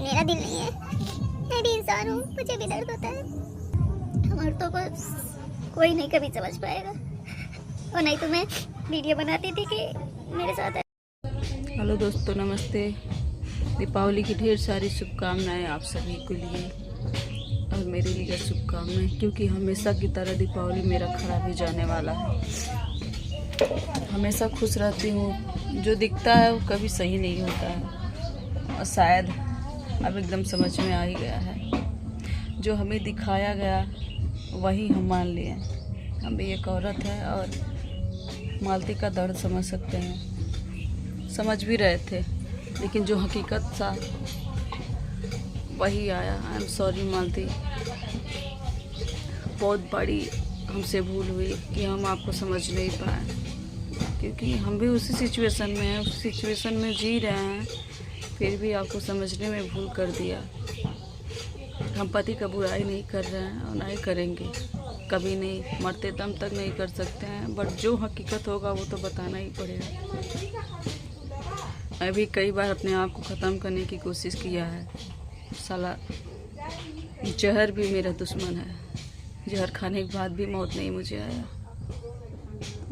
मेरा दिल नहीं है, मैं भी इंसान हूँ, मुझे भी दर्द होता है। हम औरतों को कोई नहीं कभी समझ पाएगा, और नहीं तो मैं वीडियो बनाती थी कि मेरे साथ। हेलो दोस्तों, नमस्ते। दीपावली की ढेर सारी शुभकामनाएं आप सभी के लिए और मेरे लिए शुभकामनाएं, क्योंकि हमेशा की तरह दीपावली मेरा खराब ही जाने वाला है। हमेशा खुश रहती हूँ, जो दिखता है वो कभी सही नहीं होता है, और शायद अब एकदम समझ में आ ही गया है। जो हमें दिखाया गया वही हम मान लिए। हम भी एक औरत है और मालती का दर्द समझ सकते हैं, समझ भी रहे थे, लेकिन जो हकीकत था वही आया। आई एम सॉरी मालती, बहुत बड़ी हमसे भूल हुई कि हम आपको समझ नहीं पाए, क्योंकि हम भी उसी सिचुएशन में हैं, उसी सिचुएशन में जी रहे हैं, फिर भी आपको समझने में भूल कर दिया। हम पति का बुराई नहीं कर रहे हैं और नहीं करेंगे, कभी नहीं, मरते दम तक नहीं कर सकते हैं, बट जो हकीकत होगा वो तो बताना ही पड़ेगा। मैं भी कई बार अपने आप को ख़त्म करने की कोशिश किया है। साला जहर भी मेरा दुश्मन है, जहर खाने के बाद भी मौत नहीं मुझे आया।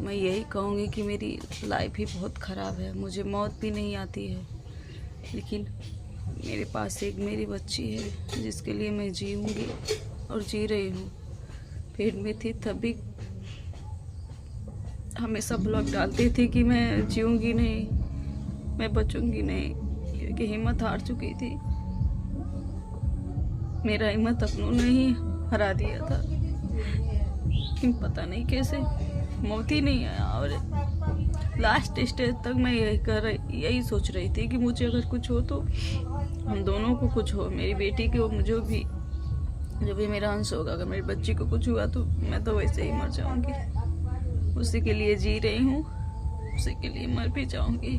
मैं यही कहूँगी कि मेरी लाइफ ही बहुत ख़राब है, मुझे मौत भी नहीं आती है, लेकिन मेरे पास एक मेरी बच्ची है जिसके लिए मैं जीऊँगी और जी रही हूँ। पेट में थी तब भी हमेशा ब्लॉग डालती थी कि मैं जीऊँगी नहीं, मैं बचूंगी नहीं, क्योंकि हिम्मत हार चुकी थी। मेरा हिम्मत अपनों ने ही हरा दिया था, लेकिन पता नहीं कैसे मौत ही नहीं आया। और लास्ट स्टेज तक मैं यही सोच रही थी कि मुझे अगर कुछ हो तो हम दोनों को कुछ हो, मेरी बेटी को, मुझे भी, जो भी मेरा अंश होगा। अगर मेरी बच्ची को कुछ हुआ तो मैं तो वैसे ही मर जाऊंगी। उसी के लिए जी रही हूँ, उसी के लिए मर भी जाऊंगी।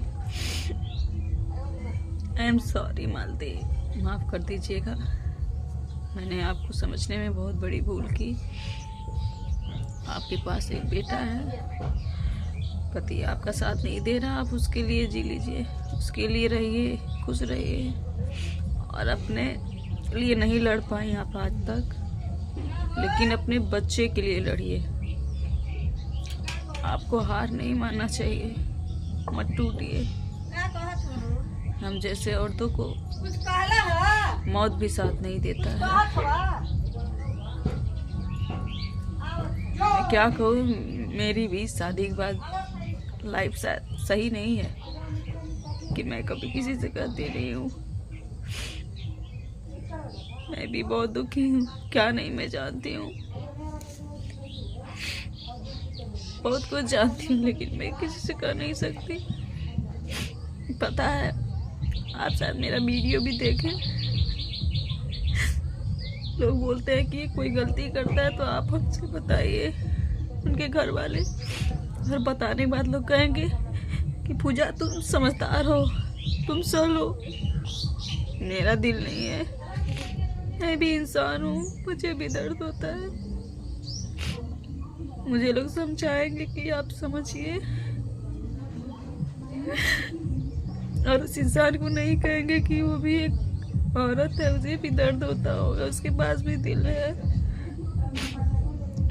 आई एम सॉरी मालती, माफ़ कर दीजिएगा, मैंने आपको समझने में बहुत बड़ी भूल की। आपके पास एक बेटा है, पति आपका साथ नहीं दे रहा, आप उसके लिए जी लीजिए, उसके लिए रहिए, खुश रहिए, और अपने लिए नहीं लड़ पाई आप आज तक, लेकिन अपने बच्चे के लिए लड़िए। आपको हार नहीं मानना चाहिए, मत टूटिए। हम जैसे औरतों को मौत भी साथ नहीं देता है। मैं क्या कहूँ, मेरी भी शादी के बाद लाइफ सही नहीं है कि मैं कभी किसी से कहती नहीं हूँ। मैं भी बहुत दुखी हूँ, क्या नहीं मैं जानती हूँ, बहुत कुछ जानती हूँ, लेकिन मैं किसी से कह नहीं सकती। पता है आप शायद मेरा वीडियो भी देखें, लोग बोलते हैं कि कोई गलती करता है तो आप हमसे बताइए, उनके घर वाले, और बताने के बाद लोग कहेंगे कि पूजा तुम समझदार हो, तुम सल हो। मेरा दिल नहीं है, मैं भी इंसान हूँ, मुझे भी दर्द होता है। मुझे लोग समझाएंगे कि आप समझिए, और उस इंसान को नहीं कहेंगे कि वो भी एक औरत है, उसे भी दर्द होता होगा, उसके पास भी दिल है।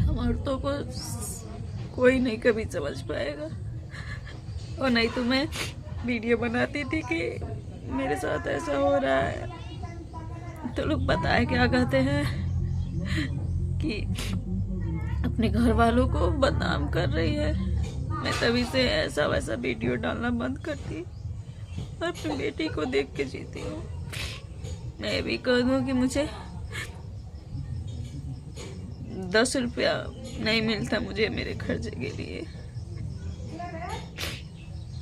हम औरतों को कोई नहीं कभी समझ पाएगा, और नहीं तो मैं वीडियो बनाती थी कि मेरे साथ ऐसा हो रहा है, तो लोग पता है क्या कहते हैं कि अपने घर वालों को बदनाम कर रही है। मैं तभी से ऐसा वैसा वीडियो डालना बंद करती और अपनी बेटी को देख के जीती हूँ। मैं भी कह दूँ कि मुझे 10 रुपया नहीं मिलता मुझे मेरे खर्चे के लिए।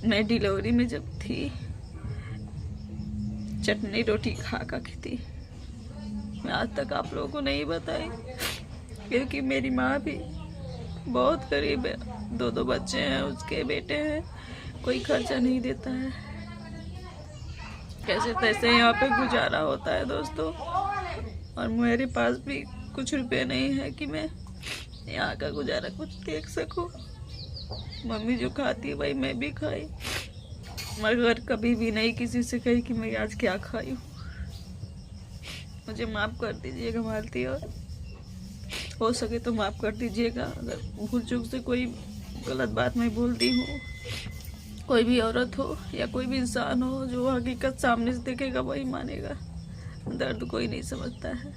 मैं डिलीवरी में जब थी चटनी रोटी खा की थी, मैं आज तक आप लोगों को नहीं बताई, क्योंकि मेरी माँ भी बहुत गरीब है, 2 बच्चे हैं, उसके बेटे हैं, कोई खर्चा नहीं देता है, कैसे तैसे यहाँ पे गुजारा होता है दोस्तों। और मेरे पास भी कुछ रुपए नहीं है कि मैं यहाँ का गुजारा कुछ देख सकूं। मम्मी जो खाती है वही मैं भी खाई, मगर कभी भी नहीं किसी से कही कि मैं आज क्या खाई हूँ। मुझे माफ़ कर दीजिएगा मालती, और हो सके तो माफ़ कर दीजिएगा अगर भूल चूक से कोई गलत बात मैं बोलती हूँ। कोई भी औरत हो या कोई भी इंसान हो, जो हकीकत सामने से देखेगा वही मानेगा, दर्द कोई नहीं समझता है।